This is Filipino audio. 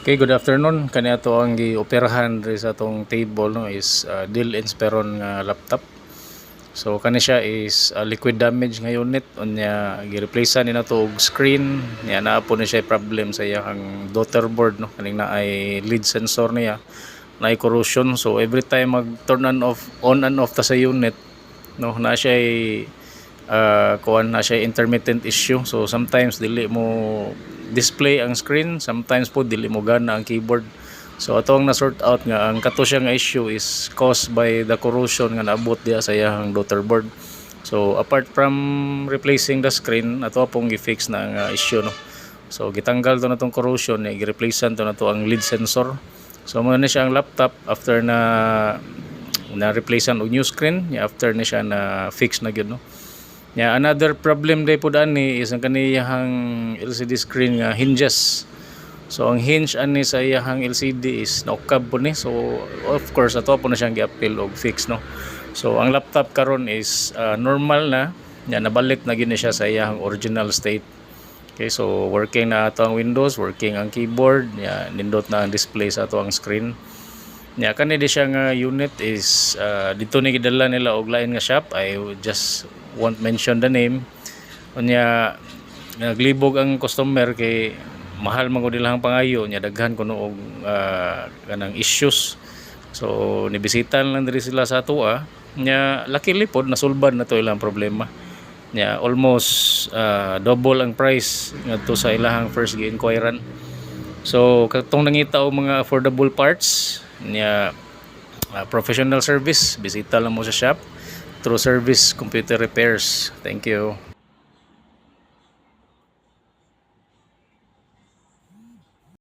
Okay, good afternoon. Kani ato ang gioperahan diri sa atong table no is Dell Inspiron nga laptop. So kani siya is liquid damage nga unit unya gi-replacean ni nato og screen. Nya naa po ni siya problem sa iyang daughterboard no kaning naay lead sensor niya. Naay corrosion, so every time mag turn on and off ta sa unit no na siya kuan na siya intermittent issue. So sometimes dili mo display ang screen, sometimes po dili mo gana ang keyboard. So ato ang na-sort out nga ang kato siya nga issue is caused by the corrosion nga naabot diha sa iyang daughterboard. So apart from replacing the screen, ato pong gi-fix na ang issue no. So gitanggal to natong corrosion, gi-replacean to nato ang lead sensor. So mo na siya ang laptop after na replacean og new screen, after na siya na fix na gyud no. Yeah, another problem day po ani is ang kaniyang LCD screen nga hinges. So ang hinge ani sa iyang LCD is naukab po ni. So of course ato po na siyang gi-appeal og fix no. So ang laptop karon is normal na. Nabalik na gyud siya sa iyang original state. Okay, so working na ato ang Windows, working ang keyboard, nindot na ang display sa ato ang screen. Kani di siya nga unit is dito ni gidala nila og lain nga shop. I just won't mention the name. Unya naglibog ang customer kay mahal man gud ilang pangayo nya daghan kuno og kanang issues. So nibisitan lang diri sila sa atoa nya luckily pod nasulbad na to ilang problema. Nya almost double ang price ngadto sa ilang first gi-inquiran. So katong nangita og mga affordable parts nya professional service, bisita lang mo sa shop. Through Service Computer Repairs. Thank you.